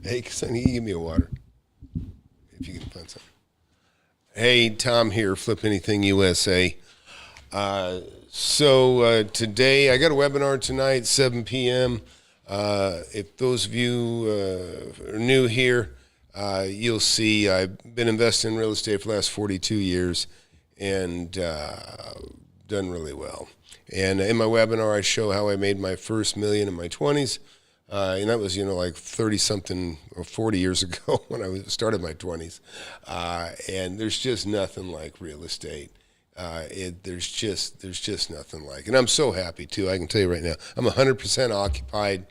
Hey, Sonny, you give me a water if you can find something. Hey, Tom here, FlipAnythingUSA. So today, I got a webinar tonight, 7 p.m. If those of you are new here, you'll see I've been investing in real estate for the last 42 years and done really well. And in my webinar, I show how I made my first million in my 20s. And that was, like 30-something or 40 years ago when I started my 20s. And there's just nothing like real estate. There's just nothing like it. And I'm so happy, too. I can tell you right now, I'm 100% occupied.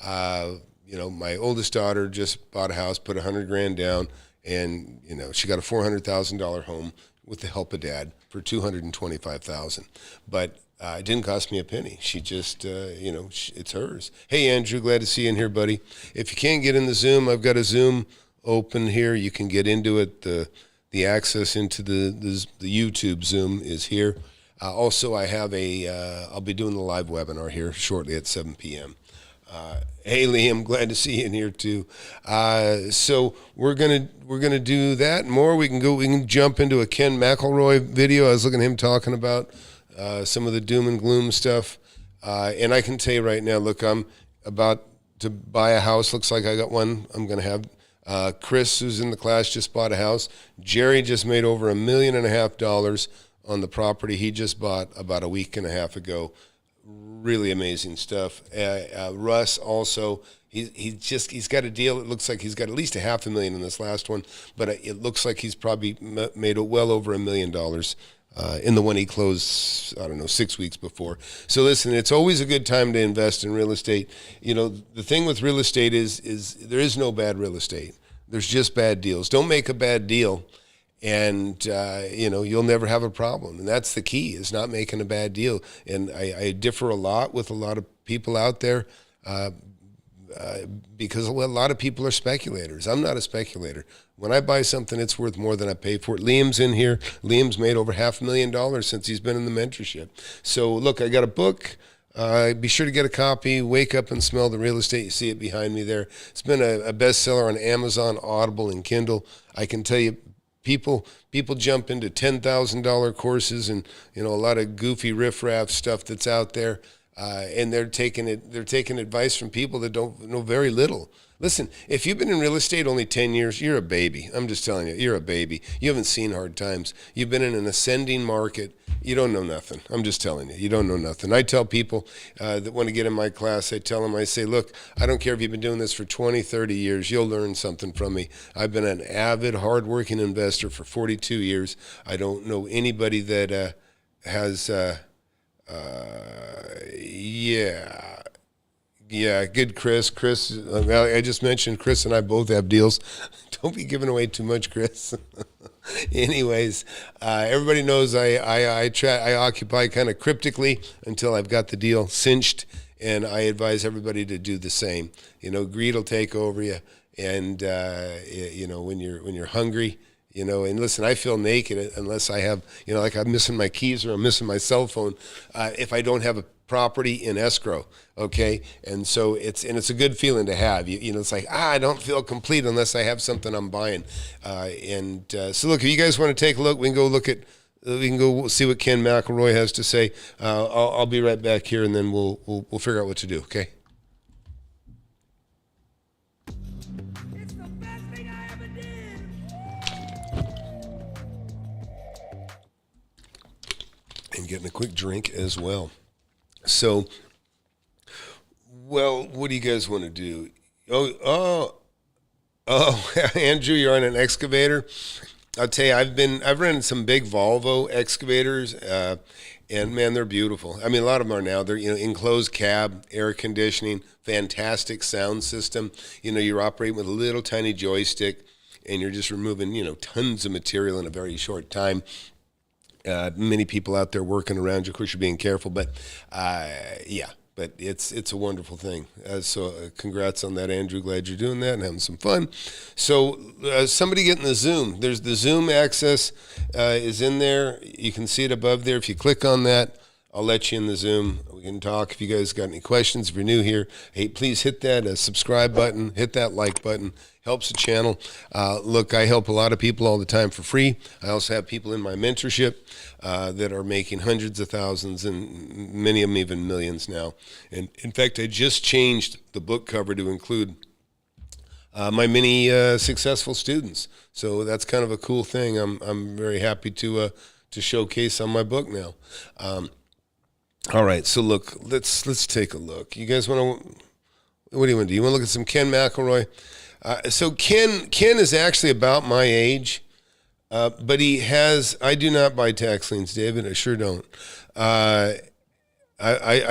My oldest daughter just bought a house, put $100,000 down, and, she got a $400,000 home with the help of Dad for $225,000. But it didn't cost me a penny. She just, it's hers. Hey, Andrew, glad to see you in here, buddy. If you can't get in the Zoom, I've got a Zoom open here. You can get into it. The access into the YouTube Zoom is here. Also, I have I'll be doing the live webinar here shortly at 7 p.m. Hey, Liam, glad to see you in here too. So we're gonna do that and more. We can jump into a Ken McElroy video. I was looking at him talking about some of the doom and gloom stuff. And I can tell you right now, look, I'm about to buy a house. Looks like I got one. I'm going to have Chris, who's in the class, just bought a house. Jerry just made over $1.5 million on the property he just bought about a week and a half ago. Really amazing stuff. Russ also, he's got a deal. It looks like he's got at least $500,000 in this last one, but it looks like he's probably made well over $1 million in the one he closed, 6 weeks before. So listen, it's always a good time to invest in real estate. The thing with real estate is there is no bad real estate. There's just bad deals. Don't make a bad deal, and you'll never have a problem. And that's the key, is not making a bad deal. And I differ a lot with a lot of people out there because a lot of people are speculators. I'm not a speculator. When I buy something, it's worth more than I pay for it. Liam's in here. Liam's made over $500,000 since he's been in the mentorship. So look, I got a book. Be sure to get a copy. Wake Up and Smell the Real Estate. You see it behind me there. It's been a bestseller on Amazon, Audible, and Kindle. I can tell you, people jump into $10,000 courses and a lot of goofy riffraff stuff that's out there. And they're taking advice from people that don't know very little. Listen, if you've been in real estate only 10 years, you're a baby. I'm just telling you, you're a baby. You haven't seen hard times. You've been in an ascending market. You don't know nothing. I'm just telling you, you don't know nothing. I tell people that want to get in my class, I say, look, I don't care if you've been doing this for 20, 30 years. You'll learn something from me. I've been an avid, hardworking investor for 42 years. I don't know anybody that has... Yeah, good, Chris. I just mentioned Chris and I both have deals. Don't be giving away too much, Chris. Anyways, everybody knows I occupy kind of cryptically until I've got the deal cinched, and I advise everybody to do the same. Greed will take over you, and when you're hungry. And listen, I feel naked unless I have, like I'm missing my keys or I'm missing my cell phone, if I don't have a property in escrow, okay? And so it's a good feeling to have. It's like, I don't feel complete unless I have something I'm buying. So look, if you guys want to take a look, we can go see what Ken McElroy has to say. I'll be right back here, and then we'll figure out what to do, okay? And getting a quick drink as well. So, well, what do you guys want to do? Oh, Andrew, you're on an excavator. I'll tell you, I've rented some big Volvo excavators, and man, they're beautiful. I mean, a lot of them are now. They're enclosed cab, air conditioning, fantastic sound system. You're operating with a little tiny joystick, and you're just removing tons of material in a very short time. Many people out there working around you. Of course, you're being careful, but but it's a wonderful thing. So congrats on that, Andrew. Glad you're doing that and having some fun. So somebody get in the Zoom. There's the Zoom access is in there. You can see it above there. If you click on that, I'll let you in the Zoom. We can talk if you guys got any questions. If you're new here, hey, please hit that subscribe button, hit that like button. Helps the channel. Look, I help a lot of people all the time for free. I also have people in my mentorship that are making hundreds of thousands and many of them even millions now. And in fact, I just changed the book cover to include my many successful students. So that's kind of a cool thing. I'm very happy to showcase on my book now. All right, so look, let's take a look. You guys want to? What do you want to do? You want to look at some Ken McElroy? So Ken is actually about my age, but he has. I do not buy tax liens, David. I sure don't. I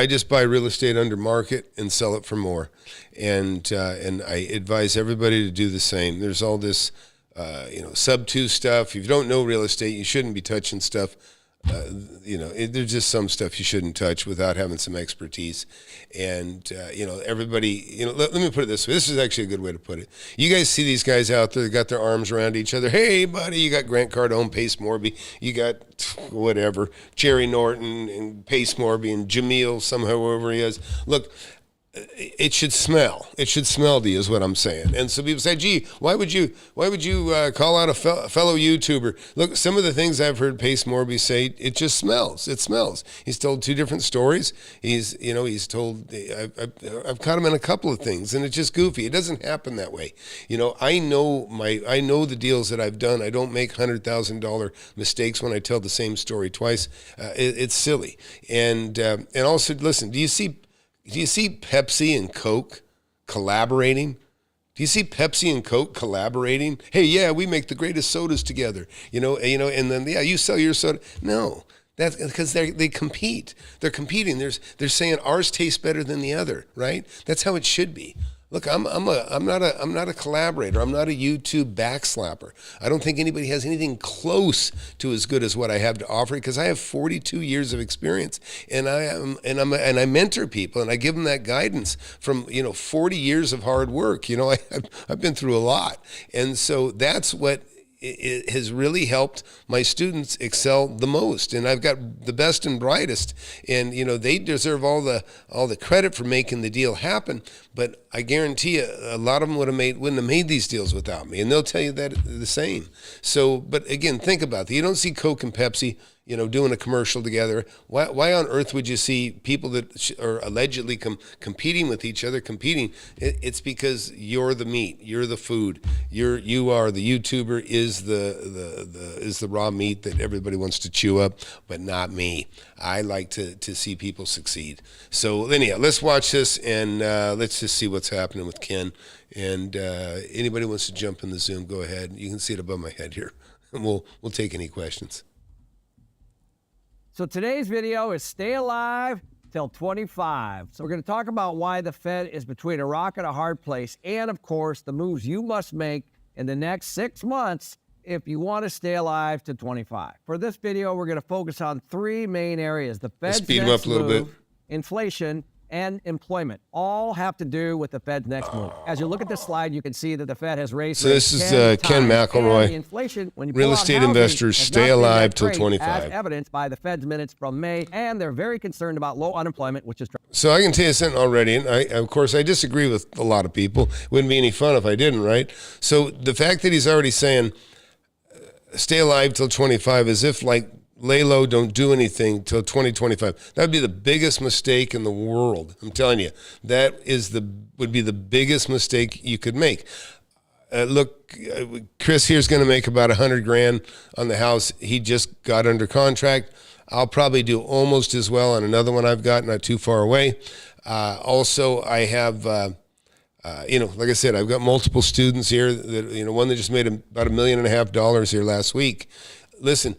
just buy real estate under market and sell it for more, and I advise everybody to do the same. There's all this, sub-2 stuff. If you don't know real estate, you shouldn't be touching stuff. There's just some stuff you shouldn't touch without having some expertise. And, everybody, let me put it this way. This is actually a good way to put it. You guys see these guys out there that got their arms around each other. Hey, buddy, you got Grant Cardone, Pace Morby. You got whatever, Jerry Norton and Pace Morby and Jameel, somehow, whoever he is. Look, it should smell. It should smell to you is what I'm saying. And so people say, gee, why would you call out a fellow YouTuber? Look, some of the things I've heard Pace Morby say, it just smells. It smells. He's told 2 different stories. He's told, I've caught him in a couple of things, and it's just goofy. It doesn't happen that way. I know the deals that I've done. I don't make $100,000 mistakes when I tell the same story twice. It's silly. And also, listen, do you see Pepsi and Coke collaborating? Do you see Pepsi and Coke collaborating? Hey, yeah, we make the greatest sodas together. And then you sell your soda. No, that's because they compete. They're competing. They're saying ours tastes better than the other, right? That's how it should be. Look, I'm not a collaborator. I'm not a YouTube backslapper. I don't think anybody has anything close to as good as what I have to offer because I have 42 years of experience, and I mentor people and I give them that guidance from 40 years of hard work. I've been through a lot, and so that's what it has really helped my students excel the most. And I've got the best and brightest, and they deserve all the credit for making the deal happen. But I guarantee you, a lot of them wouldn't have made these deals without me, and they'll tell you that the same. So, but again, think about it. You don't see Coke and Pepsi, doing a commercial together. Why on earth would you see people that are allegedly competing with each other? It's because you're the meat, you're the food, you are the YouTuber is the raw meat that everybody wants to chew up, but not me. I like to see people succeed. So anyhow, let's watch this and let's just see what's happening with Ken. And anybody wants to jump in the Zoom, go ahead. You can see it above my head here, and we'll take any questions. So today's video is stay alive till 25. So we're going to talk about why the Fed is between a rock and a hard place, and of course the moves you must make in the next 6 months if you want to stay alive to 25. For this video, we're going to focus on 3 main areas: the Fed's speed next up a little move, bit. inflation, and employment. All have to do with the Fed's next move. As you look at this slide, you can see that the Fed has raised. So this is Ken McElroy. Inflation, when you real estate investors, stay alive till 25. As evidenced by the Fed's minutes from May, and they're very concerned about low unemployment, which is. So I can tell you something already, and of course I disagree with a lot of people. It wouldn't be any fun if I didn't, right? So the fact that he's already saying stay alive till 25 as if like lay low, don't do anything till 2025. That would be the biggest mistake in the world. I'm telling you, that would be the biggest mistake you could make. Look, Chris here's going to make about $100,000 on the house. He just got under contract. I'll probably do almost as well on another one I've got, not too far away. Also, I have, like I said, I've got multiple students here that, one that just made about $1.5 million here last week. Listen,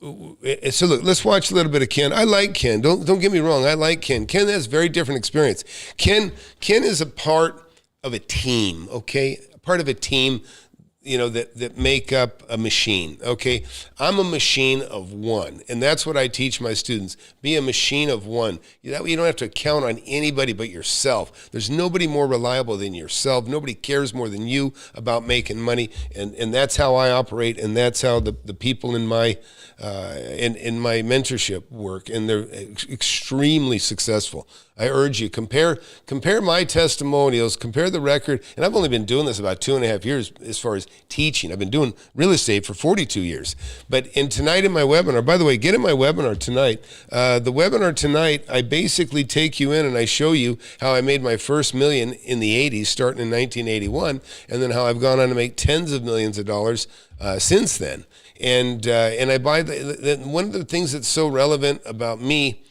so look, let's watch a little bit of Ken. I like Ken. Don't get me wrong. I like Ken. Ken has very different experience. Ken is a part of a team, okay? A part of a team. that make up a machine, okay? I'm a machine of one, and that's what I teach my students. Be a machine of one. You don't have to count on anybody but yourself. There's nobody more reliable than yourself. Nobody cares more than you about making money, and that's how I operate, and that's how the people in my in my mentorship work, and they're extremely successful. I urge you, compare my testimonials, compare the record, and I've only been doing this about 2.5 years as far as teaching. I've been doing real estate for 42 years. But tonight in my webinar, by the way, get in my webinar tonight. The webinar tonight, I basically take you in and I show you how I made my first million in the 80s, starting in 1981, and then how I've gone on to make tens of millions of dollars since then. And I buy one of the things that's so relevant about me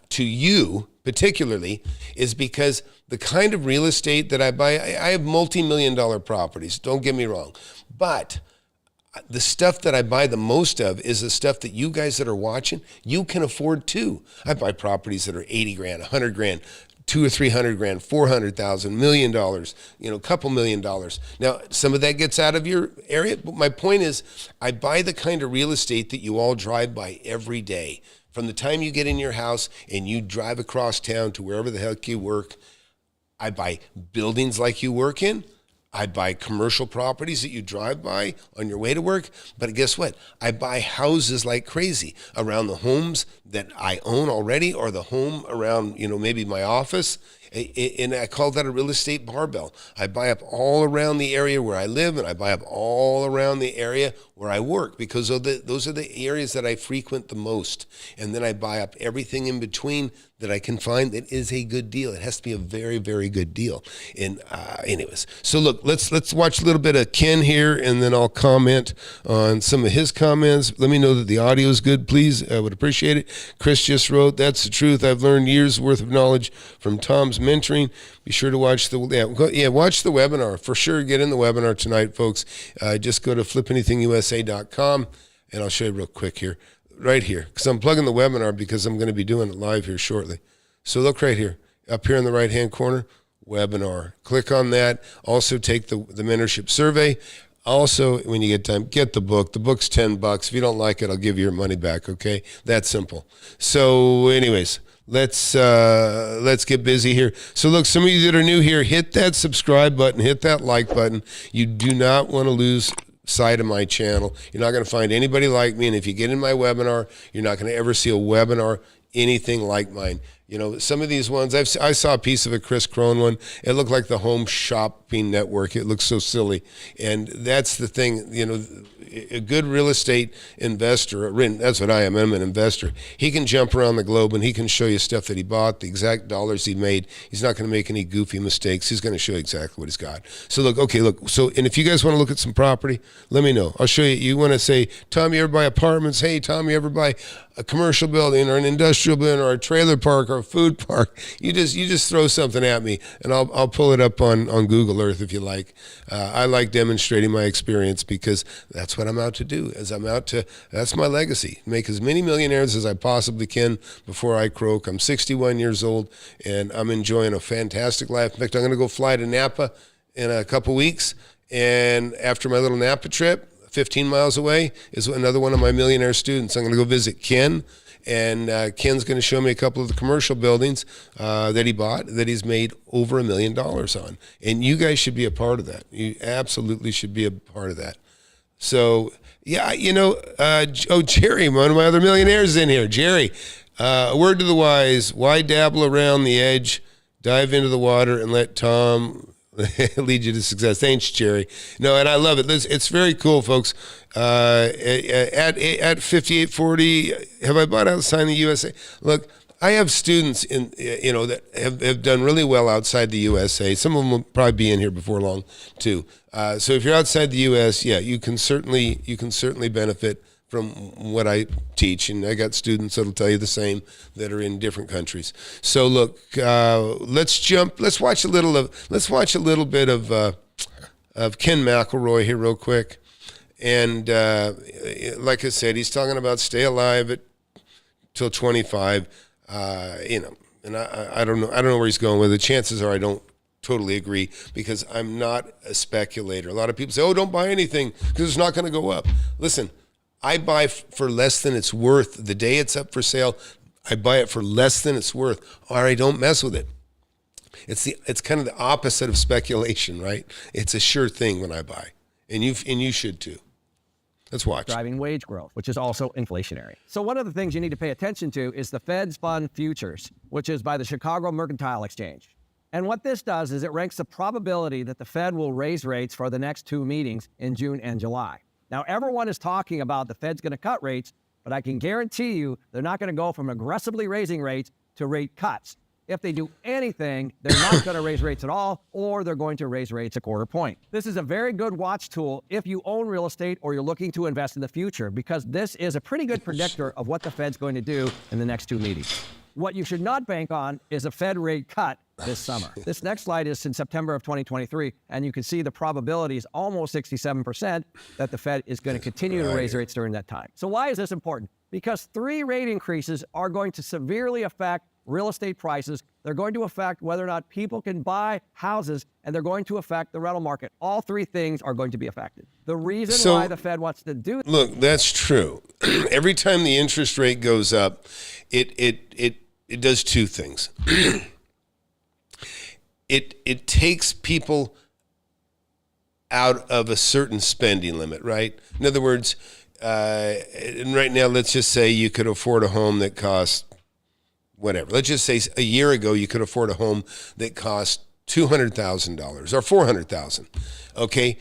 to you particularly is because the kind of real estate that I buy, I have multi-million-dollar properties, don't get me wrong, but the stuff that I buy the most of is the stuff that you guys that are watching, you can afford too. I buy properties that are 80 grand, 100 grand, 200 or 300 grand, 400,000, $1 million, a couple $1 million. Now, some of that gets out of your area, but my point is I buy the kind of real estate that you all drive by every day. From the time you get in your house and you drive across town to wherever the heck you work, I buy buildings like you work in. I buy commercial properties that you drive by on your way to work. But guess what? I buy houses like crazy around the homes that I own already, or the home around, maybe my office. And I call that a real estate barbell. I buy up all around the area where I live, and I buy up all around the area where I work, because those are the areas that I frequent the most. And then I buy up everything in between that I can find that is a good deal. It has to be a very, very good deal. And anyways, so look, let's watch a little bit of Ken here, and then I'll comment on some of his comments. Let me know that the audio is good, please. I would appreciate it. Chris just wrote, "That's the truth. I've learned years worth of knowledge from Tom's mentoring." Be sure to watch watch the webinar for sure. Get in the webinar tonight, folks. Just go to FlipAnythingUSA.com, and I'll show you real quick here. Right here, because I'm plugging the webinar because I'm going to be doing it live here shortly. So look right here, up here in the right-hand corner, webinar. Click on that. Also take the mentorship survey. Also, when you get time, get the book. The book's $10. If you don't like it, I'll give you your money back, okay? That simple. So anyways, let's get busy here. So look, some of you that are new here, hit that subscribe button, hit that like button. You do not want to lose side of my channel. You're not going to find anybody like me, and if you get in my webinar, you're not going to ever see a webinar anything like mine. Some of these ones, I saw a piece of a Chris Crone one. It looked like the Home Shopping Network. It looks so silly, and that's the thing. A good real estate investor, that's what I am. I'm an investor. He can jump around the globe and he can show you stuff that he bought, the exact dollars he made. He's not going to make any goofy mistakes. He's going to show you exactly what he's got. So look. So, and if you guys want to look at some property, let me know. I'll show you. You want to say, Tom, you ever buy apartments? Hey, Tom, you ever buy a commercial building or an industrial building or a trailer park or a food park? You just throw something at me, and I'll pull it up on Google Earth if you like. I like demonstrating my experience because that's what I'm out to do. That's my legacy. Make as many millionaires as I possibly can before I croak. I'm 61 years old, and I'm enjoying a fantastic life. In fact, I'm going to go fly to Napa in a couple weeks, and after my little Napa trip, 15 miles away, is another one of my millionaire students. I'm going to go visit Ken, and Ken's going to show me a couple of the commercial buildings that he bought that he's made over $1 million on. And you guys should be a part of that. You absolutely should be a part of that. So, yeah, Jerry, one of my other millionaires is in here. Jerry, a word to the wise: why dabble around the edge? Dive into the water and let Tom lead you to success. Thanks, Jerry. No, and I love it. It's very cool, folks. At 5840, have I bought outside the USA? Look, I have students that have done really well outside the USA. Some of them will probably be in here before long too. So if you're outside the US, yeah, you can certainly benefit from what I teach, and I got students that'll tell you the same that are in different countries. So look, let's watch a little bit of Ken McElroy here real quick. And like I said, he's talking about stay alive till 25. And I don't know where he's going with it. Chances are I don't totally agree, because I'm not a speculator. A lot of people say, oh, don't buy anything because it's not going to go up. Listen, I buy for less than it's worth. The day it's up for sale, I buy it for less than it's worth, or I don't mess with it. It's kind of the opposite of speculation, right? It's a sure thing when I buy, and you should too. Let's watch. Driving wage growth, which is also inflationary. So one of the things you need to pay attention to is the Fed's Fund Futures, which is by the Chicago Mercantile Exchange. And what this does is it ranks the probability that the Fed will raise rates for the next 2 meetings in June and July. Now, everyone is talking about the Fed's going to cut rates, but I can guarantee you they're not going to go from aggressively raising rates to rate cuts. If they do anything, they're not going to raise rates at all, or they're going to raise rates a quarter point. This is a very good watch tool if you own real estate or you're looking to invest in the future, because this is a pretty good predictor of what the Fed's going to do in the next 2 meetings. What you should not bank on is a Fed rate cut this summer. This next slide is in September of 2023, and you can see the probability is almost 67% that the Fed is going to continue to raise rates during that time. So why is this important? Because 3 rate increases are going to severely affect real estate prices. They're going to affect whether or not people can buy houses, and they're going to affect the rental market. All 3 things are going to be affected. The reason why the Fed wants to do this. Look, that's true. Every time the interest rate goes up, it does 2 things. It takes people out of a certain spending limit, right? In other words, and right now, let's just say you could afford a home that costs whatever. Let's just say a year ago you could afford a home that cost $200,000 or $400,000. Okay,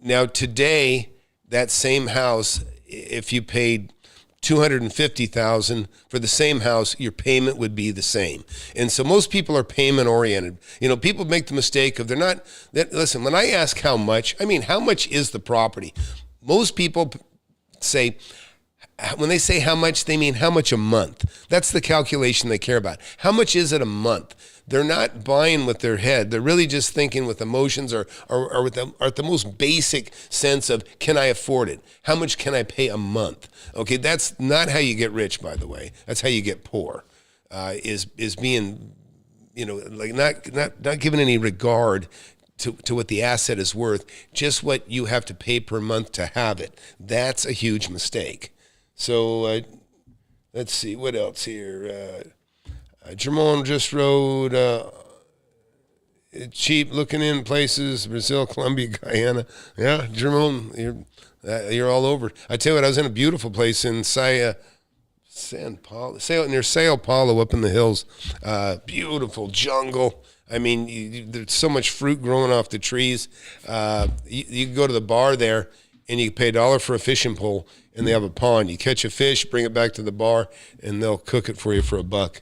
now today that same house, if you paid $250,000 for the same house, your payment would be the same. And so most people are payment oriented. You know, people make the mistake of listen, when I ask how much, I mean, how much is the property? Most people say, when they say how much, they mean how much a month. That's the calculation they care about. How much is it a month? They're not buying with their head. They're really just thinking with emotions or with the most basic sense of, can I afford it? How much can I pay a month? Okay, that's not how you get rich, by the way. That's how you get poor, is being, like not giving any regard to what the asset is worth, just what you have to pay per month to have it. That's a huge mistake. So let's see, what else here? Jermone just wrote, cheap looking in places, Brazil, Colombia, Guyana. Yeah, Jermone, you're all over. I tell you what, I was in a beautiful place in near Sao Paulo up in the hills. Beautiful jungle. I mean, there's so much fruit growing off the trees. You can go to the bar there, and you pay $1 for a fishing pole, and they have a pond. You catch a fish, bring it back to the bar, and they'll cook it for you for $1.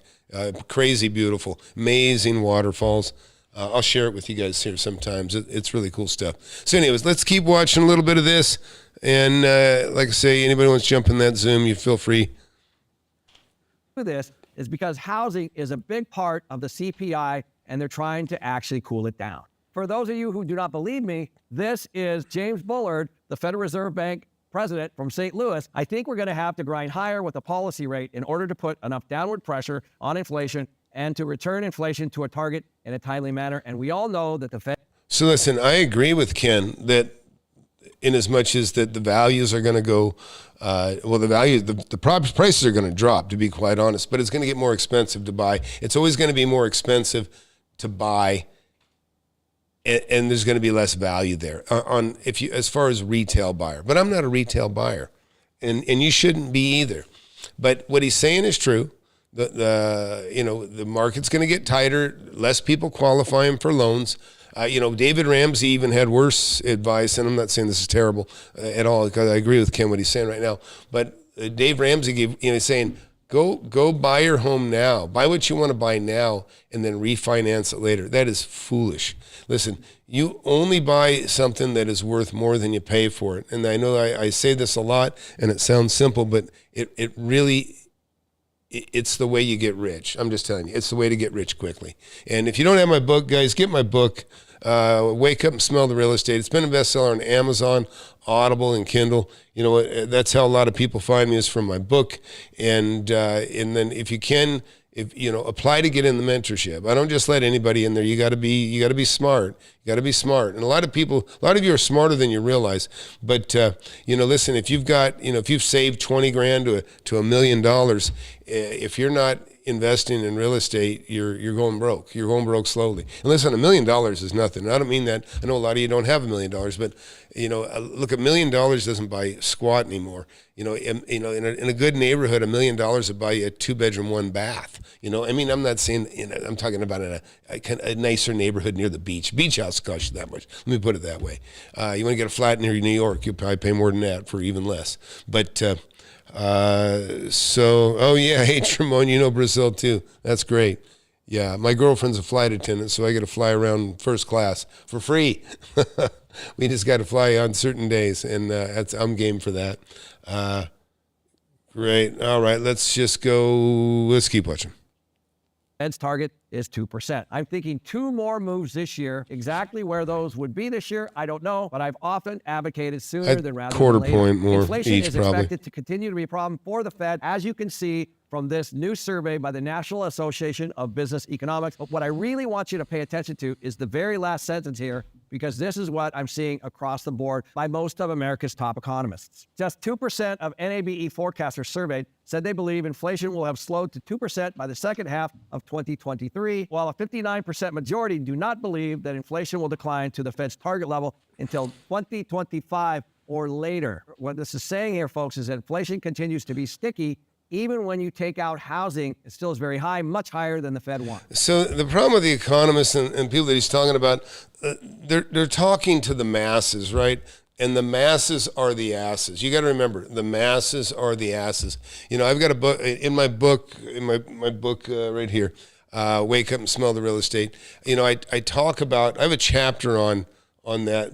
Crazy beautiful, amazing waterfalls. I'll share it with you guys here sometimes. It's really cool stuff. So anyways, let's keep watching a little bit of this. And like I say, anybody wants to jump in that Zoom, you feel free. This is because housing is a big part of the CPI, and they're trying to actually cool it down. For those of you who do not believe me, this is James Bullard, the Federal Reserve Bank president from St. Louis. I think we're going to have to grind higher with the policy rate in order to put enough downward pressure on inflation and to return inflation to a target in a timely manner. And we all know that the Fed. So listen, I agree with Ken that in as much as that the values are going to go, the prices are going to drop, to be quite honest, but it's going to get more expensive to buy. It's always going to be more expensive to buy, and there's going to be less value there as far as retail buyer. But I'm not a retail buyer, and you shouldn't be either. But what he's saying is true. The market's going to get tighter. Less people qualifying for loans. David Ramsey even had worse advice, and I'm not saying this is terrible at all, because I agree with Ken what he's saying right now. But Dave Ramsey gave, saying, Go buy your home now. Buy what you want to buy now and then refinance it later. That is foolish. Listen, you only buy something that is worth more than you pay for it. And I know I say this a lot, and it sounds simple, but it really, it's the way you get rich. I'm just telling you, it's the way to get rich quickly. And if you don't have my book, guys, get my book, Wake Up and Smell the Real Estate. It's been a bestseller on Amazon, Audible, and Kindle. That's how a lot of people find me, is from my book. And then if you can, if apply to get in the mentorship. I don't just let anybody in there. You got to be smart. You got to be smart. And a lot of you are smarter than you realize. But listen, if you've saved 20 grand to $1 million, if you're not investing in real estate, you're going broke. You're going broke slowly. And listen, $1 million is nothing. I don't mean that. I know a lot of you don't have $1 million, but look, $1 million doesn't buy squat anymore. In a good neighborhood, $1 million would buy you a 2-bedroom, 1 bath. I'm not saying, I'm talking about a nicer neighborhood near the beach. Beach house costs you that much. Let me put it that way. You want to get a flat near New York, you'll probably pay more than that for even less. But, hey, Tramon, Brazil too. That's great. Yeah, my girlfriend's a flight attendant, so I get to fly around first class for free. We just got to fly on certain days, and I'm game for that. Great. All right, let's keep watching. Fed's target is 2%. I'm thinking 2 more moves this year. Exactly where those would be this year, I don't know, but I've often advocated sooner than rather quarter than later. point more Inflation each, is probably expected to continue to be a problem for the Fed, as you can see from this new survey by the National Association of Business Economics. But what I really want you to pay attention to is the very last sentence here, because this is what I'm seeing across the board by most of America's top economists. Just 2% of NABE forecasters surveyed said they believe inflation will have slowed to 2% by the second half of 2023, while a 59% majority do not believe that inflation will decline to the Fed's target level until 2025 or later. What this is saying here, folks, is that inflation continues to be sticky. Even when you take out housing, it still is very high, much higher than the Fed wants. So the problem with the economists and people that he's talking about, they're talking to the masses, right? And the masses are the asses. You got to remember, the masses are the asses. I've got a book in my book right here, Wake Up and Smell the Real Estate. I talk about. I have a chapter on that.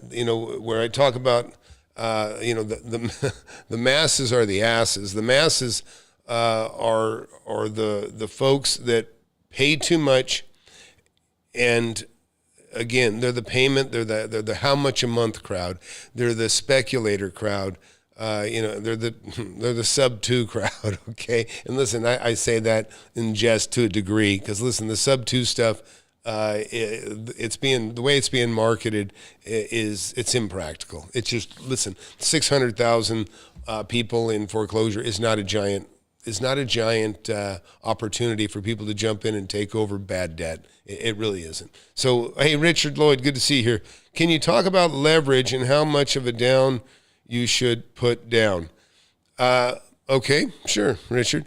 Where I talk about. The masses are the asses. The masses are the folks that pay too much, and again, they're the payment. They're the how much a month crowd. They're the speculator crowd. They're the sub 2 crowd. Okay, and listen, I say that in jest to a degree, because listen, the sub 2 stuff. The way it's being marketed it's impractical. It's just, listen, 600,000 people in foreclosure is not a giant opportunity for people to jump in and take over bad debt. It really isn't. So, hey, Richard Lloyd, good to see you here. Can you talk about leverage and how much of a down you should put down? Okay, sure, Richard.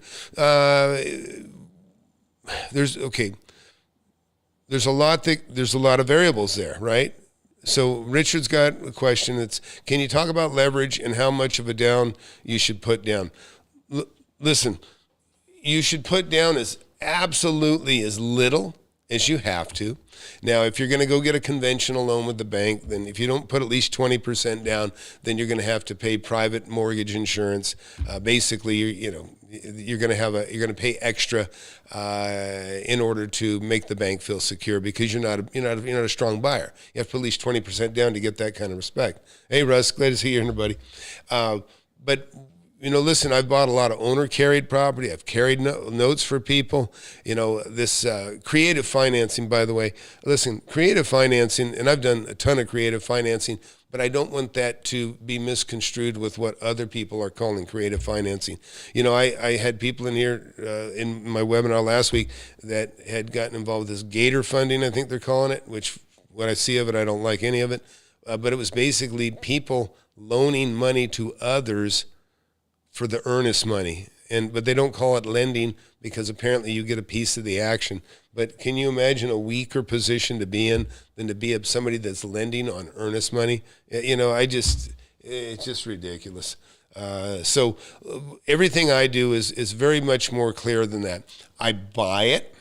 There's a lot of variables there, right? So Richard's got a question. It's, can you talk about leverage and how much of a down you should put down? Listen, you should put down absolutely as little as you have to. Now, if you're going to go get a conventional loan with the bank, then if you don't put at least 20% down, then you're going to have to pay private mortgage insurance. Basically, you're going to pay extra in order to make the bank feel secure, because you're not a strong buyer. You have to put at least 20% down to get that kind of respect. Hey, Russ, glad to see you here, buddy. But listen, I've bought a lot of owner-carried property. I've carried notes for people. This creative financing, by the way. Listen, creative financing, and I've done a ton of creative financing, but I don't want that to be misconstrued with what other people are calling creative financing. I had people in here in my webinar last week that had gotten involved with this gator funding, I think they're calling it, which when I see of it, I don't like any of it. But it was basically people loaning money to others for the earnest money, but they don't call it lending, because apparently you get a piece of the action. But can you imagine a weaker position to be in than to be somebody that's lending on earnest money? It's just ridiculous. So everything I do is very much more clear than that. I buy it.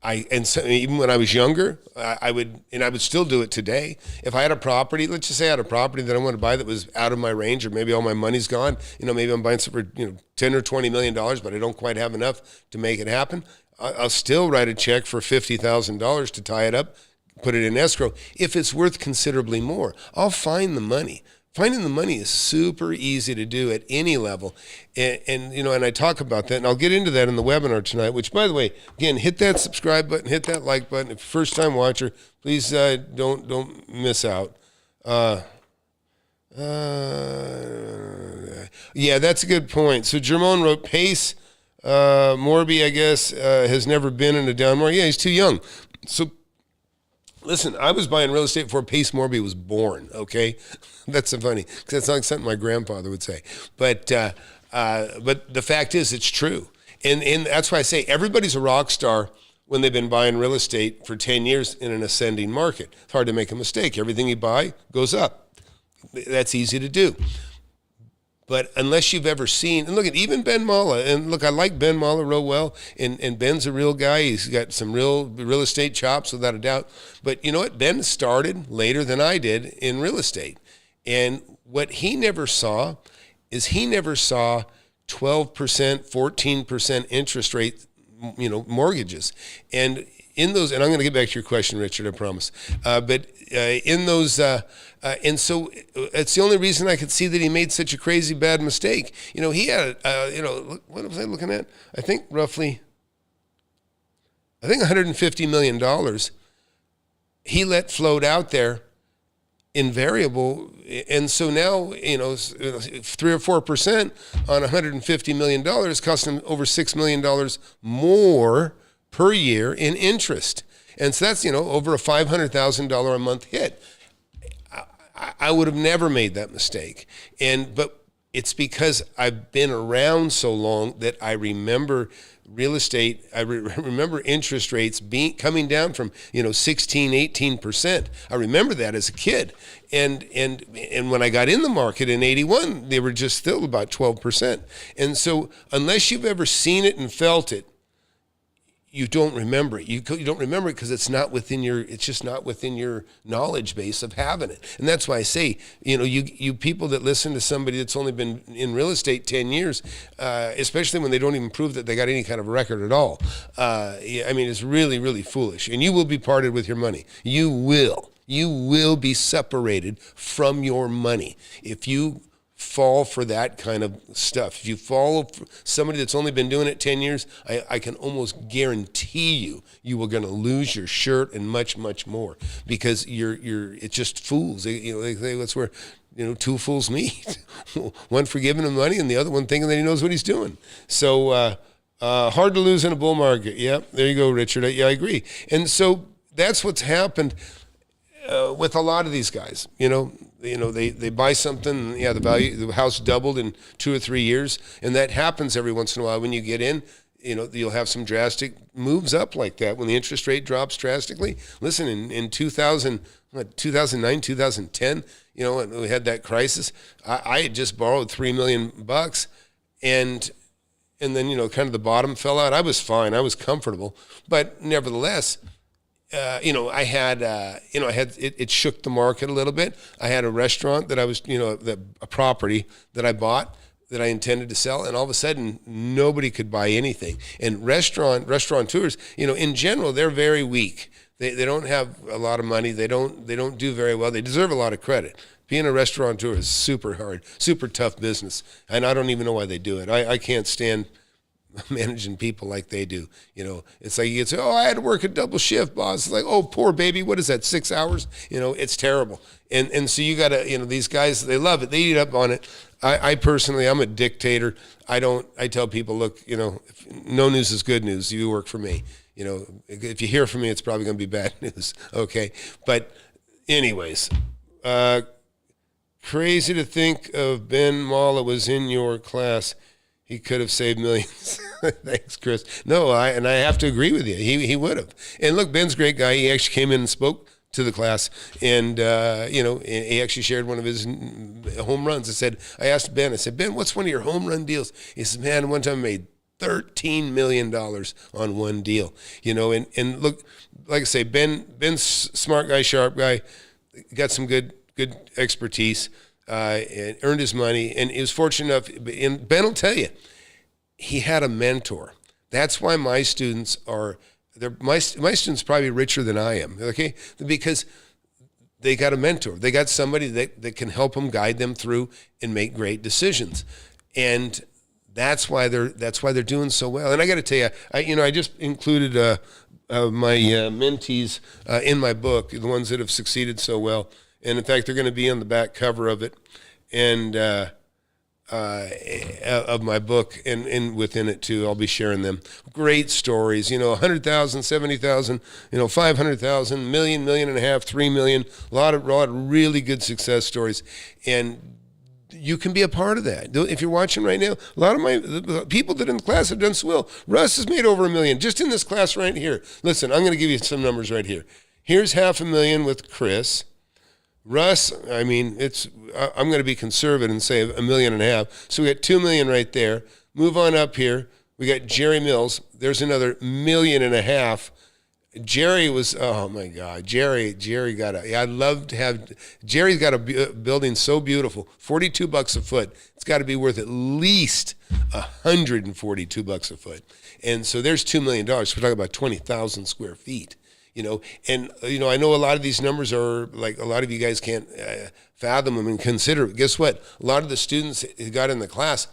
Even when I was younger, I would still do it today. If I had a property, let's just say I had a property that I wanted to buy that was out of my range, or maybe all my money's gone. Maybe I'm buying something for $10 or $20 million, but I don't quite have enough to make it happen. I'll still write a check for $50,000 to tie it up, put it in escrow. If it's worth considerably more, I'll find the money finding the money is super easy to do at any level. And I talk about that, and I'll get into that in the webinar tonight, which, by the way, again, hit that subscribe button, hit that like button. If you're a first-time watcher, please don't miss out. Yeah, that's a good point. So Jermone wrote, Pace Morby, I guess, has never been in a down market. Yeah, he's too young. So listen, I was buying real estate before Pace Morby was born, okay? That's so funny, because that's like something my grandfather would say. But the fact is, it's true. And that's why I say everybody's a rock star when they've been buying real estate for 10 years in an ascending market. It's hard to make a mistake. Everything you buy goes up. That's easy to do. But unless you've ever seen, and look at even Ben Mala, and look, I like Ben Mala real well, and Ben's a real guy. He's got some real estate chops, without a doubt. But you know what? Ben started later than I did in real estate. And what he never saw is 12%, 14% interest rate, mortgages. And in those, and I'm going to get back to your question, Richard, I promise. But in those, and so it's the only reason I could see that he made such a crazy bad mistake. He had, what was I looking at? I think $150 million he let float out there in variable. And so now, 3 or 4% on $150 million cost him over $6 million more per year in interest. And so that's, over a $500,000 a month hit. I would have never made that mistake. But it's because I've been around so long that I remember real estate. I remember interest rates coming down from, 16, 18%. I remember that as a kid. And when I got in the market in 81, they were just still about 12%. And so unless you've ever seen it and felt it, you don't remember it. You don't remember it because it's just not within your knowledge base of having it. And that's why I say, you people that listen to somebody that's only been in real estate 10 years, especially when they don't even prove that they got any kind of record at all. It's really, really foolish. And you will be parted with your money. You will be separated from your money if you fall for that kind of stuff. If you follow somebody that's only been doing it 10 years, I can almost guarantee you are going to lose your shirt and much, much more, because it's just fools. That's where, two fools meet. One for giving him money and the other one thinking that he knows what he's doing. So hard to lose in a bull market. Yep, there you go, Richard. Yeah, I agree. And so that's what's happened with a lot of these guys. They buy something, the house doubled in 2 or 3 years, and that happens every once in a while. When you get in, you'll have some drastic moves up like that when the interest rate drops drastically. Listen, in 2009, 2010, when we had that crisis, I had just borrowed $3 million, and then kind of the bottom fell out. I was fine, I was comfortable, but nevertheless, I had it shook the market a little bit. I had a restaurant that I was, a property that I bought that I intended to sell, and all of a sudden nobody could buy anything. And restaurateurs, in general, they're very weak. They don't have a lot of money. They don't do very well. They deserve a lot of credit. Being a restaurateur is super hard, super tough business, and I don't even know why they do it. I can't stand managing people like they do. It's like you get to say, I had to work a double shift, boss. It's like, oh, poor baby, what is that, 6 hours? It's terrible. And so you gotta, these guys, they love it, they eat up on it. I personally, I'm a dictator. I tell people, look, no news is good news. You work for me. If you hear from me, it's probably gonna be bad news. Okay. But anyways, crazy to think of Ben Mala was in your class. He could have saved millions. Thanks, Chris. No, I have to agree with you. He would have. And look, Ben's a great guy. He actually came in and spoke to the class, and he actually shared one of his home runs. I asked Ben, Ben, what's one of your home run deals? He said, man, one time I made $13 million on one deal. And look, like I say, Ben's smart guy, sharp guy, got some good expertise. And earned his money, and he was fortunate enough, and Ben will tell you, he had a mentor. That's why my students are, my students probably richer than I am, okay? Because they got a mentor. They got somebody that can help them, guide them through, and make great decisions. And that's why they're doing so well. And I got to tell you, I just included my mentees in my book, the ones that have succeeded so well. And in fact, they're going to be on the back cover of it, and of my book, and within it too. I'll be sharing them. Great stories, 100,000, 70,000, 500,000, million, million and a half, 3 million. A lot of really good success stories, and you can be a part of that. If you're watching right now, a lot of the people that in the class have done so well. Russ has made over $1 million just in this class right here. Listen, I'm going to give you some numbers right here. Here's $500,000 with Chris. Russ, I'm going to be conservative and say $1.5 million. So we got $2 million right there. Move on up here. We got Jerry Mills. There's another $1.5 million. Jerry was, oh my God, Jerry got I'd love to have, Jerry's got a building so beautiful, $42 a foot. It's got to be worth at least $142 a foot. And so there's $2 million. We're talking about 20,000 square feet. I know a lot of these numbers are like a lot of you guys can't fathom them and consider it. Guess what? A lot of the students who got in the class,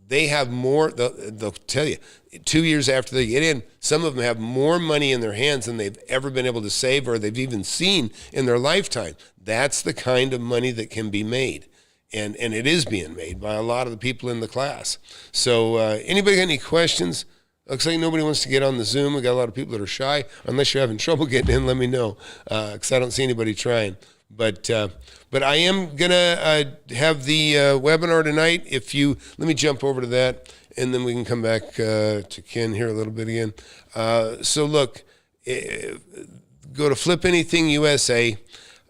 they have more, they'll tell you, 2 years after they get in, some of them have more money in their hands than they've ever been able to save or they've even seen in their lifetime. That's the kind of money that can be made. And it is being made by a lot of the people in the class. So anybody got any questions? Looks like nobody wants to get on the Zoom. We got a lot of people that are shy. Unless you're having trouble getting in, let me know, because I don't see anybody trying. But I am gonna have the webinar tonight. Let me jump over to that, and then we can come back to Ken here a little bit again. So look, go to FlipAnythingUSA.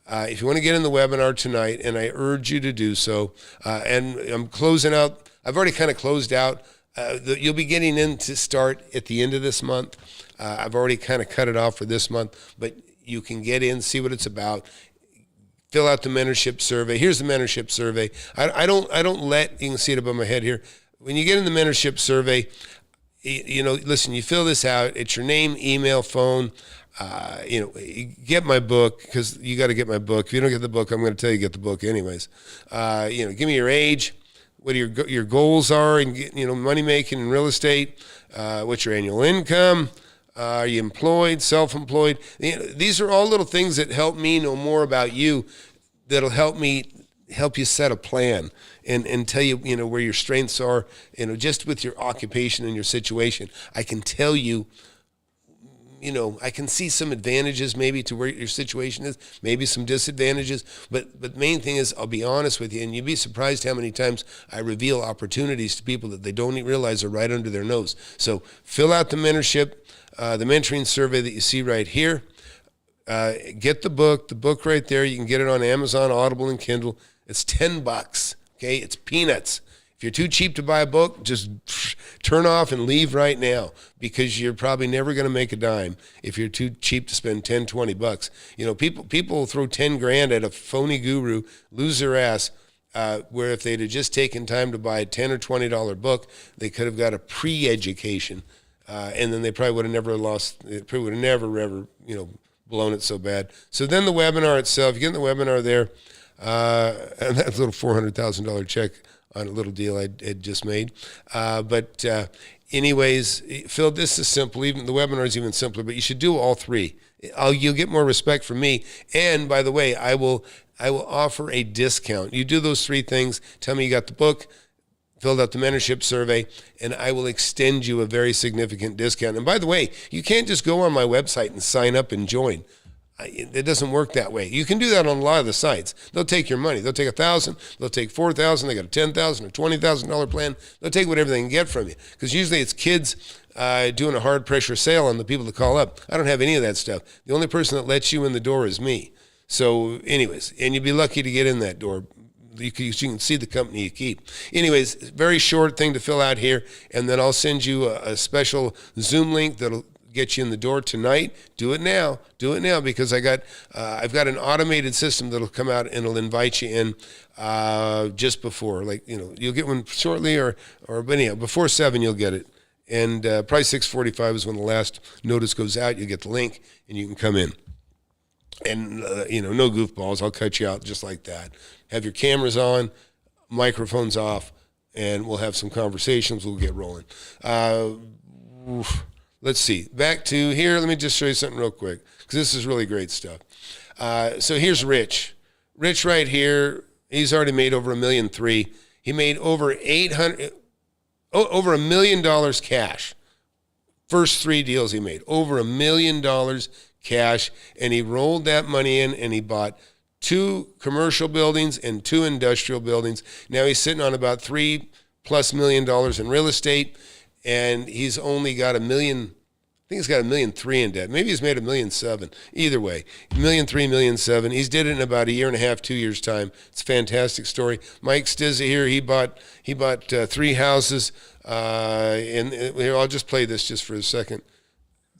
If you want to get in the webinar tonight, and I urge you to do so. And I'm closing out. I've already kind of closed out. You'll be getting in to start at the end of this month. I've already kind of cut it off for this month, but you can get in, see what it's about, fill out the mentorship survey. Here's the mentorship survey. I don't let, you can see it above my head here. When you get in the mentorship survey, listen, you fill this out. It's your name, email, phone. Get my book, because you got to get my book. If you don't get the book, I'm going to tell you to get the book anyways. Give me your age, what your goals are, and money making in real estate. What's your annual income? Are you employed, self-employed? These are all little things that help me know more about you. That'll help you set a plan and tell you where your strengths are. Just with your occupation and your situation, I can tell you. I can see some advantages maybe to where your situation is, maybe some disadvantages, but the main thing is I'll be honest with you, and you'd be surprised how many times I reveal opportunities to people that they don't even realize are right under their nose. So fill out the mentorship, the mentoring survey that you see right here. Get the book right there. You can get it on Amazon, Audible, and Kindle. It's $10, okay? It's peanuts. If you're too cheap to buy a book, just turn off and leave right now, because you're probably never going to make a dime if you're too cheap to spend $10, $20. People throw 10 grand at a phony guru, lose their ass, where if they'd have just taken time to buy a $10 or $20 book, they could have got a pre-education, and then they probably would have never ever blown it so bad. So then the webinar itself, you get in the webinar there, and that's a little $400,000 check on a little deal I had just made. Anyways, Phil, this is simple. Even the webinar is even simpler, but you should do all three. You'll get more respect from me. And by the way, I will offer a discount. You do those three things. Tell me you got the book, filled out the mentorship survey, and I will extend you a very significant discount. And by the way, you can't just go on my website and sign up and join. It doesn't work that way. You can do that on a lot of the sites. They'll take your money. They'll take $1,000. They'll take $4,000. They got a $10,000 or $20,000 plan. They'll take whatever they can get from you, because usually it's kids doing a hard pressure sale on the people that call up. I don't have any of that stuff. The only person that lets you in the door is me. So anyways, and you'd be lucky to get in that door. You can see the company you keep. Anyways, very short thing to fill out here, and then I'll send you a special Zoom link that'll get you in the door tonight. Do it now, because I've got an automated system that'll come out and it'll invite you in just before, you'll get one shortly, but anyhow, before 7 you'll get it, and probably 6:45 is when the last notice goes out. You get the link and you can come in. And, no goofballs. I'll cut you out just like that. Have your cameras on, microphones off, and we'll have some conversations. We'll get rolling. Let's see. Back to here. Let me just show you something real quick, because this is really great stuff. So here's Rich. Rich right here, he's already made over $1.3 million. He made over $1 million cash. First 3 deals he made, over $1 million cash, and he rolled that money in and he bought 2 commercial buildings and 2 industrial buildings. Now he's sitting on about $3+ million in real estate, and he's only got $1 million. I think he's got $1.3 million in debt. Maybe he's made $1.7 million. Either way, $1.3 million, $1.7 million. He's did it in about 1.5 years, 2 years time. It's a fantastic story. Mike Stizza here. He bought 3 houses. And here, I'll just play this just for a second.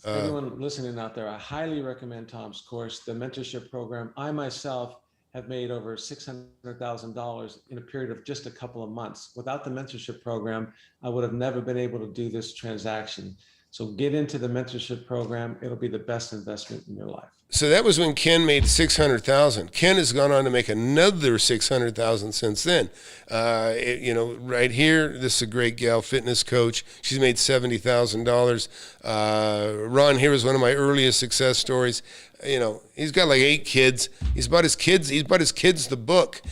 Everyone listening out there, I highly recommend Tom's course, the mentorship program. I myself have made over $600,000 in a period of just a couple of months. Without the mentorship program, I would have never been able to do this transaction. So get into the mentorship program. It'll be the best investment in your life. So that was when Ken made $600,000. Ken has gone on to make another $600,000 since then. Right here, this is a great gal, fitness coach. She's made $70,000. Ron here is one of my earliest success stories. He's got like 8 kids. He's bought his kids the book,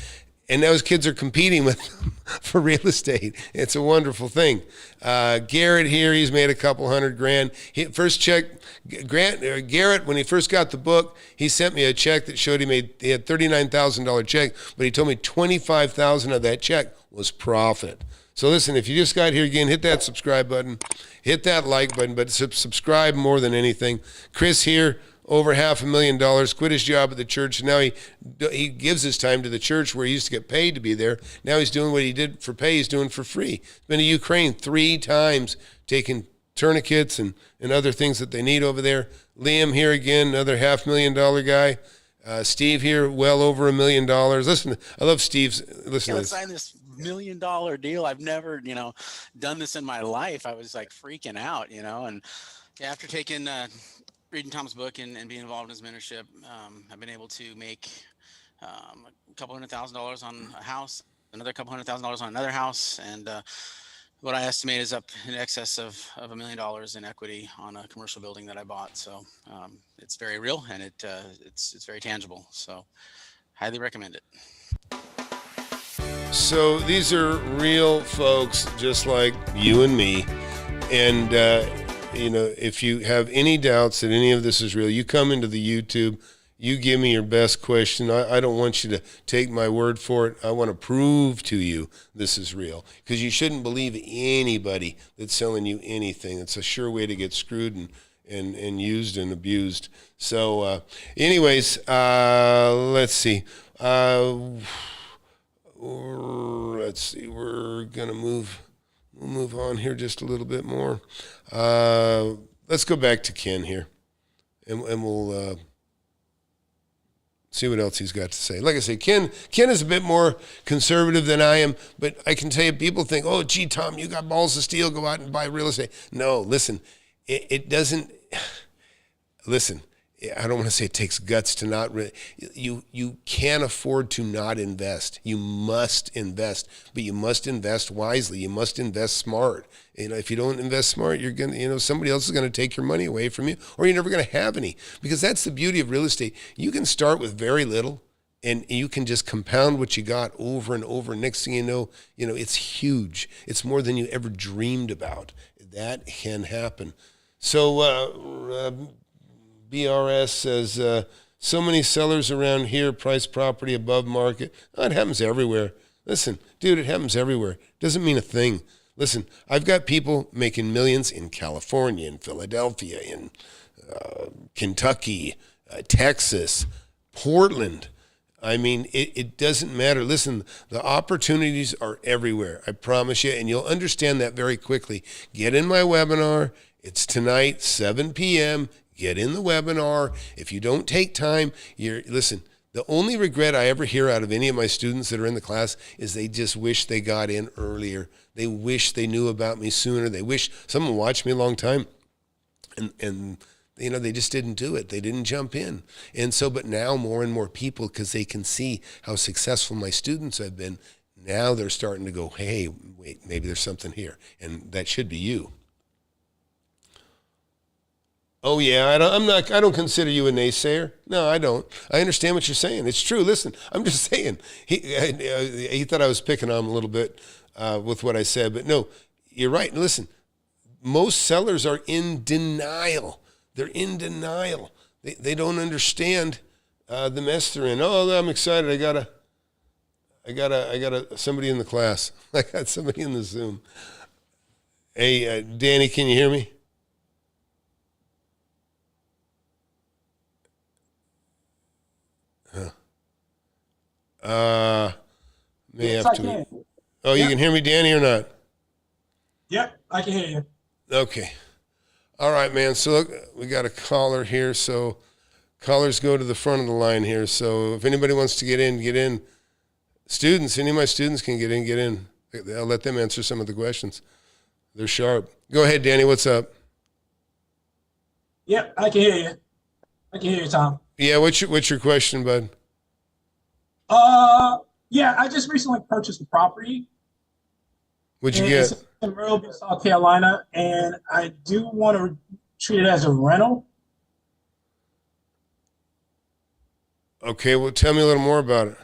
and now his kids are competing with him for real estate. It's a wonderful thing. Garrett here, he's made a couple $100,000. First check, Garrett, when he first got the book, he sent me a check that showed he had $39,000 check, but he told me $25,000 of that check was profit. So listen, if you just got here again, hit that subscribe button, hit that like button, but subscribe more than anything. Chris here, over $500,000, quit his job at the church. Now he gives his time to the church where he used to get paid to be there. Now he's doing what he did for pay. He's doing for free. He's been to Ukraine 3 times, taking tourniquets and other things that they need over there. Liam here again, another $500,000 guy. Steve here, well over $1 million. Listen, I love Steve's. Listen to this. Sign this $1 million deal. I've never, done this in my life. I was like freaking out, and after reading Tom's book and being involved in his mentorship, I've been able to make a couple $100,000 on a house, another couple $100,000 on another house, and what I estimate is up in excess of $1 million in equity on a commercial building that I bought. So it's very real, and it's very tangible. So highly recommend it. So these are real folks just like you and me, and if you have any doubts that any of this is real, you come into the YouTube, you give me your best question. I don't want you to take my word for it. I want to prove to you this is real, because you shouldn't believe anybody that's selling you anything. It's a sure way to get screwed and used and abused. So anyways, let's see. Let's see. We're going to move on here just a little bit more. Let's go back to Ken here, and we'll see what else he's got to say. Like I say, Ken is a bit more conservative than I am, but I can tell you, people think, oh, gee, Tom, you got balls of steel, go out and buy real estate. No, listen, it doesn't, listen, I don't want to say it takes guts to not, you can't afford to not invest. You must invest, but you must invest wisely. You must invest smart. If you don't invest smart, you're going to, somebody else is going to take your money away from you, or you're never going to have any, because that's the beauty of real estate. You can start with very little, and you can just compound what you got over and over. Next thing you know, it's huge. It's more than you ever dreamed about. That can happen. So, BRS says, so many sellers around here price property above market. Oh, it happens everywhere. Listen, dude, it happens everywhere. Doesn't mean a thing. Listen, I've got people making millions in California, in Philadelphia, in Kentucky, Texas, Portland. I mean, it doesn't matter. Listen, the opportunities are everywhere. I promise you, and you'll understand that very quickly. Get in my webinar. It's tonight, 7 p.m. Get in the webinar. If you don't take time, listen, the only regret I ever hear out of any of my students that are in the class is they just wish they got in earlier. They wish they knew about me sooner. They wish someone watched me a long time and they just didn't do it. They didn't jump in. And so, but now more and more people, because they can see how successful my students have been, now they're starting to go, hey, wait, maybe there's something here. And that should be you. Oh yeah, I don't consider you a naysayer. No, I don't. I understand what you're saying. It's true. Listen, I'm just saying. He thought I was picking on him a little bit with what I said, but no, you're right. Listen, most sellers are in denial. They're in denial. They don't understand the mess they're in. Oh, I'm excited. I got somebody in the class. I got somebody in the Zoom. Hey, Danny, can you hear me? May Yes, have I to. can. Oh, you Yeah. can hear me, Danny, or not? Yep, I can hear you. Okay. All right, man. So look, we got a caller here. So callers go to the front of the line here. So if anybody wants to get in. Students, any of my students can get in. I'll let them answer some of the questions. They're sharp. Go ahead, Danny. What's up? Yep, I can hear you. I can hear you, Tom. Yeah. What's your question, bud? Yeah, I just recently purchased a property. What'd you and get? It's in Myrtle Beach, South Carolina, and I do want to treat it as a rental. Okay. Well, tell me a little more about it.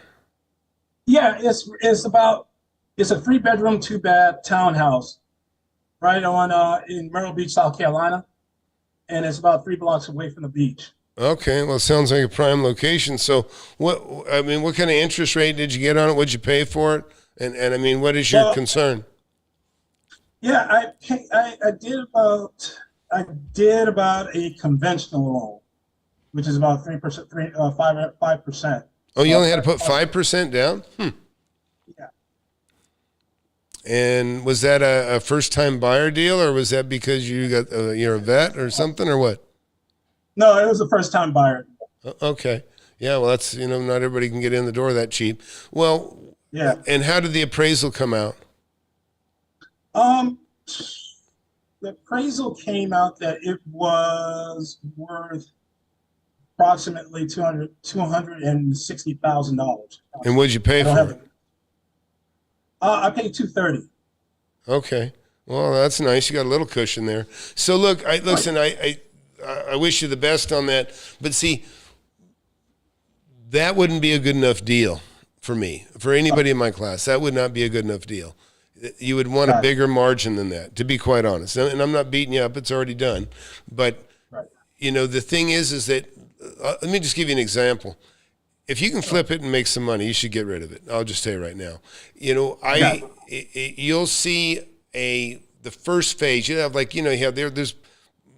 Yeah, it's a 3-bedroom, 2-bath townhouse right on in Myrtle Beach, South Carolina, and it's about 3 blocks away from the beach. Okay, well, it sounds like a prime location. So, what kind of interest rate did you get on it? What'd you pay for it? And I mean, what is your concern? Yeah, I did about a conventional loan, which is about 3%, 5%. Oh, you only had to put 5% down? Yeah. And was that a first-time buyer deal, or was that because you're a vet or something, or what? No, it was a first-time buyer. Okay. Yeah, well, that's, not everybody can get in the door that cheap. Well, Yeah. And how did the appraisal come out? The appraisal came out that it was worth approximately $260,000. And what'd you pay for it? I paid $230,000. Okay. Well, that's nice. You got a little cushion there. So look, I wish you the best on that. But see, that wouldn't be a good enough deal for me, for anybody in my class. That would not be a good enough deal. You would want a bigger margin than that, to be quite honest. And I'm not beating you up. It's already done. But, the thing is that, let me just give you an example. If you can flip it and make some money, you should get rid of it. I'll just tell you right now. You'll see the first phase. You have there's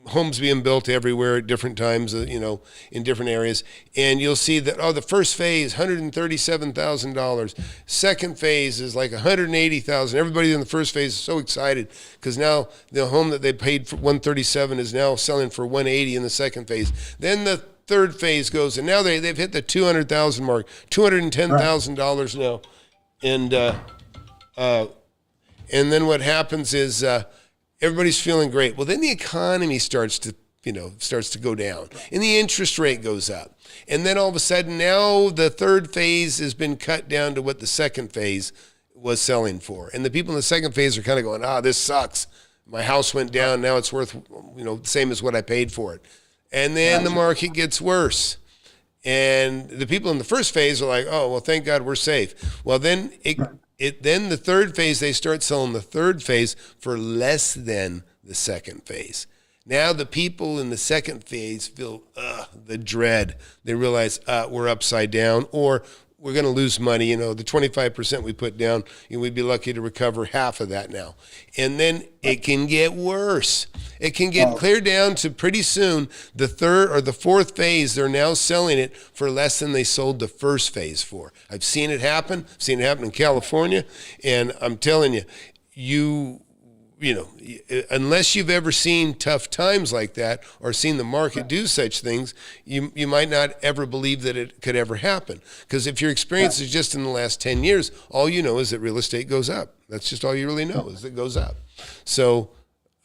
homes being built everywhere at different times, in different areas. And you'll see that, the first phase, $137,000. Second phase is like $180,000. Everybody in the first phase is so excited because now the home that they paid for $137,000 is now selling for $180,000 in the second phase. Then the third phase goes, and now they've hit the $200,000 mark, $210,000 now. And then what happens is, everybody's feeling great. Well, then the economy starts to go down, and the interest rate goes up. And then all of a sudden, now the third phase has been cut down to what the second phase was selling for. And the people in the second phase are kind of going, this sucks. My house went down. Now it's worth, the same as what I paid for it. And then the market gets worse. And the people in the first phase are like, oh, well, thank God we're safe. Well, then then the third phase, they start selling the third phase for less than the second phase. Now the people in the second phase feel the dread. They realize we're upside down, or we're going to lose money. The 25% we put down, we'd be lucky to recover half of that now. And then it can get worse. It can get clear down to pretty soon the third or the fourth phase, they're now selling it for less than they sold the first phase for. I've seen it happen. I've seen it happen in California. And I'm telling you, unless you've ever seen tough times like that or seen the market do such things, you might not ever believe that it could ever happen. Because if your experience is just in the last 10 years, all you know is that real estate goes up. That's just all you really know is it goes up. So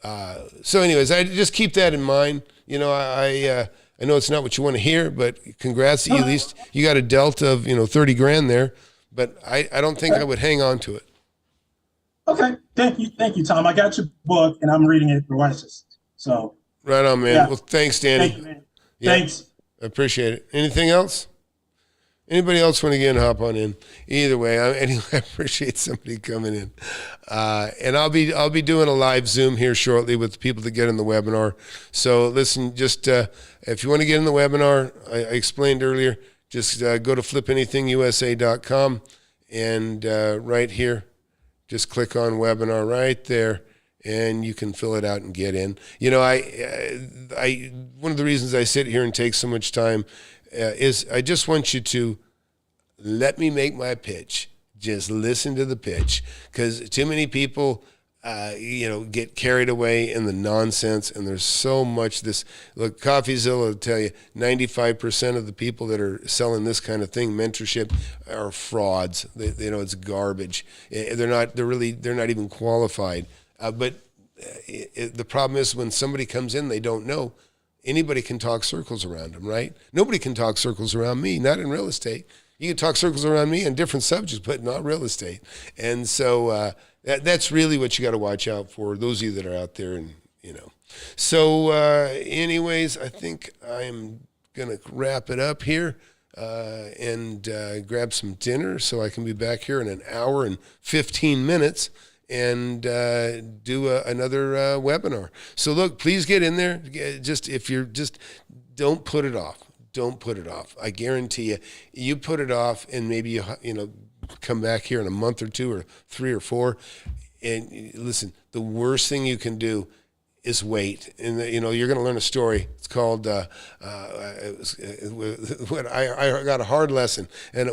So anyways, I just keep that in mind. You know, I know it's not what you want to hear, but congrats to you. At least you got a delta of, 30 grand there, but I don't think I would hang on to it. Okay. Thank you, Tom. I got your book and I'm reading it for Wisest. So. Right on, man. Yeah. Well, thanks, Danny. Thank you, man. Yeah, thanks. I appreciate it. Anything else? Anybody else want to get in, hop on in? Either way, I appreciate somebody coming in. And I'll be doing a live Zoom here shortly with the people that get in the webinar. So listen, just if you want to get in the webinar, I explained earlier, just go to FlipAnythingUSA.com and right here, just click on webinar right there, and you can fill it out and get in. You know, I one of the reasons I sit here and take so much time is I just want you to let me make my pitch. Just listen to the pitch, because too many people, get carried away in the nonsense, and there's so much this. Look, CoffeeZilla will tell you 95% of the people that are selling this kind of thing, mentorship, are frauds. They it's garbage. They're not even qualified. But the problem is when somebody comes in, they don't know. Anybody can talk circles around them, right? Nobody can talk circles around me, not in real estate. You can talk circles around me on different subjects, but not real estate. And so that's really what you got to watch out for, those of you that are out there. And, So anyways, I think I'm going to wrap it up here and grab some dinner so I can be back here in an hour and 15 minutes. And do another webinar. So look, please get in there. Don't put it off. Don't put it off. I guarantee you put it off, and maybe you come back here in a month or 2 or 3 or 4. And listen, the worst thing you can do is wait. And you're going to learn a story. It's called I got a hard lesson, and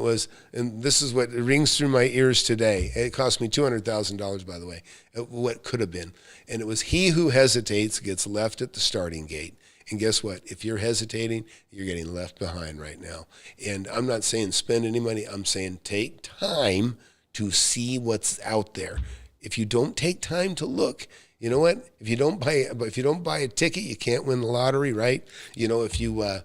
this is what rings through my ears today. It cost me $200,000, by the way, what could have been. And it was, he who hesitates gets left at the starting gate. And guess what? If you're hesitating, you're getting left behind right now. And I'm not saying spend any money. I'm saying take time to see what's out there. If you don't take time to look, you know what? If you don't buy a ticket, you can't win the lottery, right? If you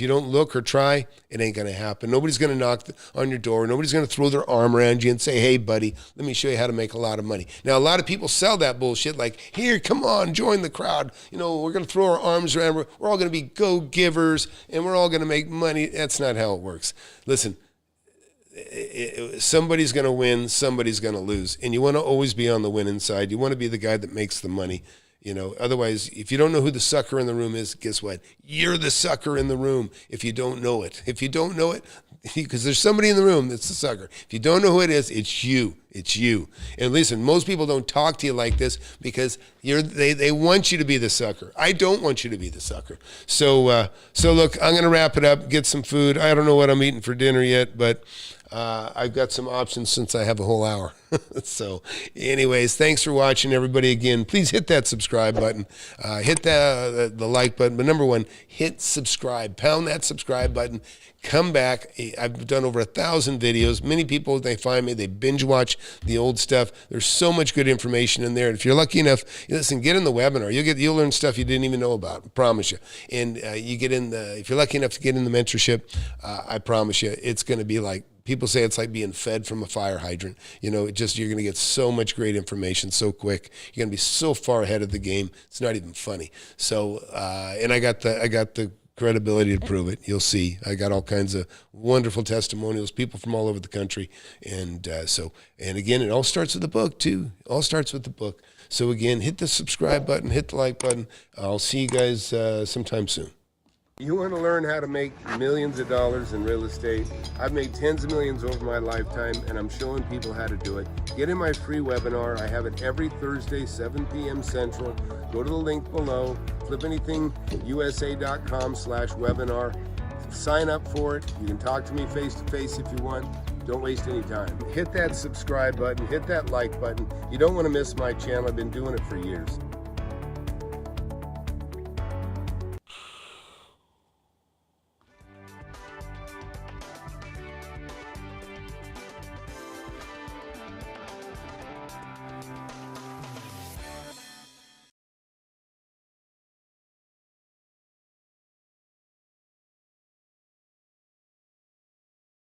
don't look or try, it ain't going to happen. Nobody's going to knock on your door. Nobody's going to throw their arm around you and say, hey, buddy, let me show you how to make a lot of money. Now, a lot of people sell that bullshit like, here, come on, join the crowd. We're going to throw our arms around. We're all going to be go-givers, and we're all going to make money. That's not how it works. Listen, somebody's going to win, somebody's going to lose. And you want to always be on the winning side. You want to be the guy that makes the money. Otherwise, if you don't know who the sucker in the room is, guess what? You're the sucker in the room if you don't know it. If you don't know it, because there's somebody in the room that's the sucker. If you don't know who it is, it's you. It's you. And listen, most people don't talk to you like this because they want you to be the sucker. I don't want you to be the sucker. So look, I'm going to wrap it up, get some food. I don't know what I'm eating for dinner yet, but I've got some options since I have a whole hour. So anyways, thanks for watching, everybody. Again, please hit that subscribe button, hit the like button, but number one, hit subscribe, pound that subscribe button. Come back. I've done over 1,000 videos. Many people, they find me, they binge watch the old stuff. There's so much good information in there. And if you're lucky enough, listen, get in the webinar. You'll learn stuff you didn't even know about. I promise you. And if you're lucky enough to get in the mentorship, I promise you, it's going to be like, people say it's like being fed from a fire hydrant. You're going to get so much great information so quick. You're going to be so far ahead of the game. It's not even funny. So, and I got the credibility to prove it. You'll see. I got all kinds of wonderful testimonials, people from all over the country. And and again, it all starts with the book too. All starts with the book. So again, hit the subscribe button, hit the like button. I'll see you guys sometime soon. You want to learn how to make millions of dollars in real estate? I've made tens of millions over my lifetime, and I'm showing people how to do it. Get in my free webinar. I have it every Thursday, 7 p.m. Central. Go to the link below, FlipAnythingUSA.com/webinar. Sign up for it. You can talk to me face-to-face if you want. Don't waste any time. Hit that subscribe button. Hit that like button. You don't want to miss my channel. I've been doing it for years.